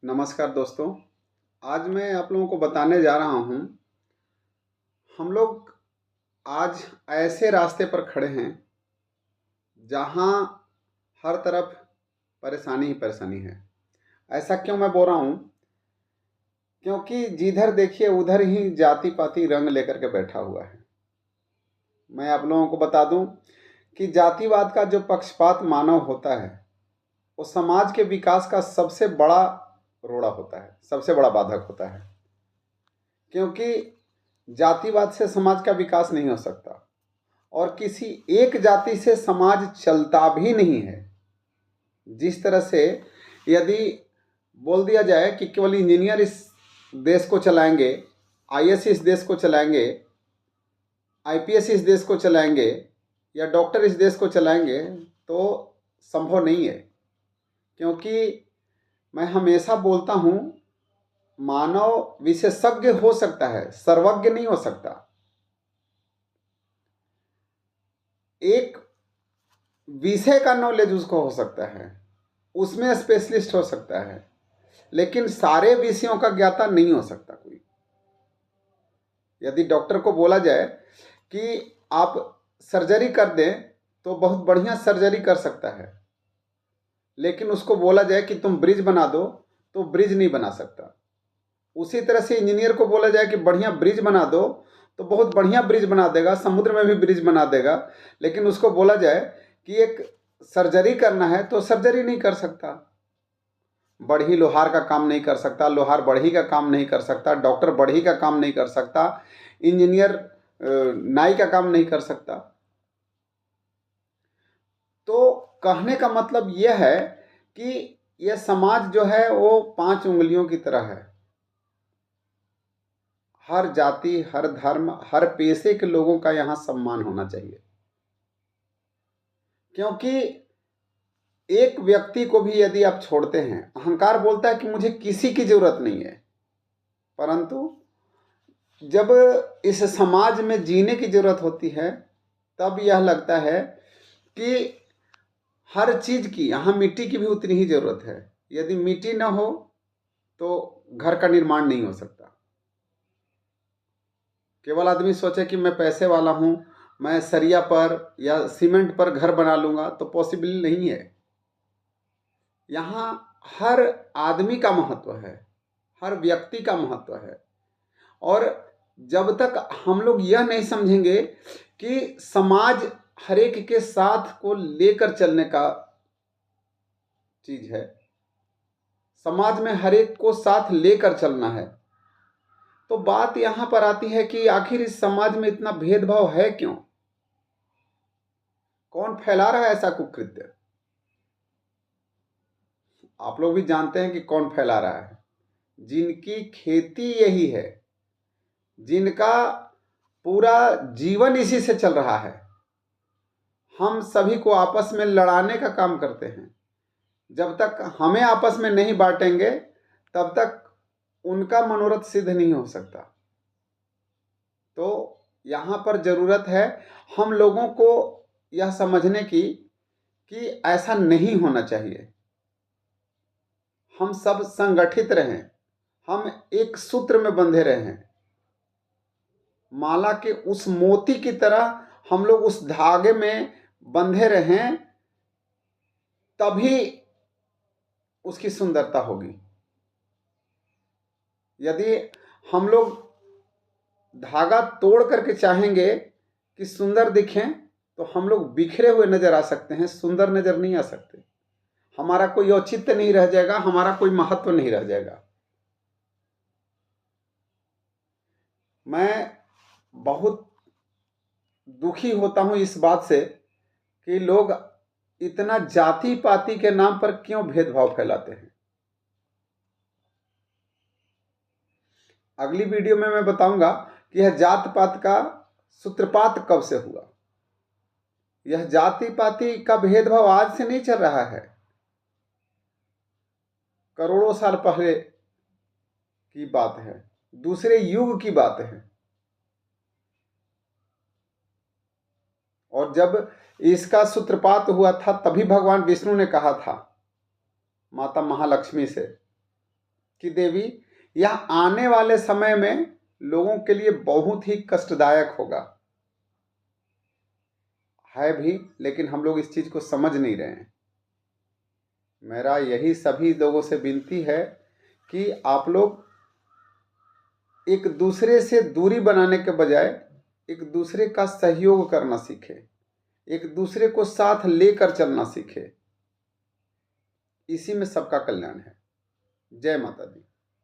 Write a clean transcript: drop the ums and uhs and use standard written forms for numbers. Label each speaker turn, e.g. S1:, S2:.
S1: नमस्कार दोस्तों। आज मैं आप लोगों को बताने जा रहा हूँ, हम लोग आज ऐसे रास्ते पर खड़े हैं जहाँ हर तरफ परेशानी ही परेशानी है। ऐसा क्यों मैं बोल रहा हूँ? क्योंकि जिधर देखिए उधर ही जाति पाति रंग लेकर के बैठा हुआ है। मैं आप लोगों को बता दूं कि जातिवाद का जो पक्षपात मानव होता है वो समाज के विकास का सबसे बड़ा रोड़ा होता है, सबसे बड़ा बाधक होता है। क्योंकि जातिवाद से समाज का विकास नहीं हो सकता और किसी एक जाति से समाज चलता भी नहीं है। जिस तरह से यदि बोल दिया जाए कि केवल इंजीनियर इस देश को चलाएंगे, आईएएस इस देश को चलाएंगे, आईपीएस इस देश को चलाएंगे या डॉक्टर इस देश को चलाएंगे तो संभव नहीं है। क्योंकि मैं हमेशा बोलता हूँ, मानव विशेषज्ञ हो सकता है, सर्वज्ञ नहीं हो सकता। एक विषय का नॉलेज उसको हो सकता है, उसमें स्पेशलिस्ट हो सकता है, लेकिन सारे विषयों का ज्ञाता नहीं हो सकता कोई। यदि डॉक्टर को बोला जाए कि आप सर्जरी कर दें तो बहुत बढ़िया सर्जरी कर सकता है, लेकिन उसको बोला जाए कि तुम ब्रिज बना दो तो ब्रिज नहीं बना सकता। उसी तरह से इंजीनियर को बोला जाए कि बढ़िया ब्रिज बना दो तो बहुत बढ़िया ब्रिज बना देगा, समुद्र में भी ब्रिज बना देगा, लेकिन उसको बोला जाए कि एक सर्जरी करना है तो सर्जरी नहीं कर सकता। बढ़ई लोहार का काम नहीं कर सकता, लोहार बढ़ई का काम नहीं कर सकता, डॉक्टर बढ़ई का काम नहीं कर सकता, इंजीनियर नाई का काम नहीं कर सकता। तो कहने का मतलब यह है कि यह समाज जो है वो 5 उंगलियों की तरह है। हर जाति, हर धर्म, हर पेशे के लोगों का यहाँ सम्मान होना चाहिए। क्योंकि एक व्यक्ति को भी यदि आप छोड़ते हैं, अहंकार बोलता है कि मुझे किसी की जरूरत नहीं है, परंतु जब इस समाज में जीने की जरूरत होती है तब यह लगता है कि हर चीज की, यहाँ मिट्टी की भी उतनी ही जरूरत है। यदि मिट्टी न हो तो घर का निर्माण नहीं हो सकता। केवल आदमी सोचे कि मैं पैसे वाला हूँ, मैं सरिया पर या सीमेंट पर घर बना लूँगा, तो पॉसिबल नहीं है। यहाँ हर आदमी का महत्व है, हर व्यक्ति का महत्व है। और जब तक हम लोग यह नहीं समझेंगे कि समाज हर एक के साथ को लेकर चलने का चीज है, समाज में हर एक को साथ लेकर चलना है, तो बात यहां पर आती है कि आखिर इस समाज में इतना भेदभाव है क्यों? कौन फैला रहा है ऐसा कुकृत्य? आप लोग भी जानते हैं कि कौन फैला रहा है। जिनकी खेती यही है, जिनका पूरा जीवन इसी से चल रहा है, हम सभी को आपस में लड़ाने का काम करते हैं। जब तक हमें आपस में नहीं बांटेंगे तब तक उनका मनोरथ सिद्ध नहीं हो सकता। तो यहाँ पर जरूरत है हम लोगों को यह समझने की कि ऐसा नहीं होना चाहिए। हम सब संगठित रहें, हम एक सूत्र में बंधे रहें, माला के उस मोती की तरह हम लोग उस धागे में बंधे रहें, तभी उसकी सुंदरता होगी। यदि हम लोग धागा तोड़ करके चाहेंगे कि सुंदर दिखें तो हम लोग बिखरे हुए नजर आ सकते हैं, सुंदर नजर नहीं आ सकते। हमारा कोई औचित्य नहीं रह जाएगा, हमारा कोई महत्व नहीं रह जाएगा। मैं बहुत दुखी होता हूं इस बात से कि लोग इतना जाति पाति के नाम पर क्यों भेदभाव फैलाते हैं। अगली वीडियो में मैं बताऊंगा कि यह जात पात का सूत्रपात कब से हुआ। यह जाति पाति का भेदभाव आज से नहीं चल रहा है, करोड़ों साल पहले की बात है, दूसरे युग की बात है। और जब इसका सूत्रपात हुआ था तभी भगवान विष्णु ने कहा था माता महालक्ष्मी से कि देवी यह आने वाले समय में लोगों के लिए बहुत ही कष्टदायक होगा, है भी, लेकिन हम लोग इस चीज़ को समझ नहीं रहे हैं। मेरा यही सभी लोगों से विनती है कि आप लोग एक दूसरे से दूरी बनाने के बजाय एक दूसरे का सहयोग करना सीखें, एक दूसरे को साथ लेकर चलना सीखें। इसी में सबका कल्याण है। जय माता दी।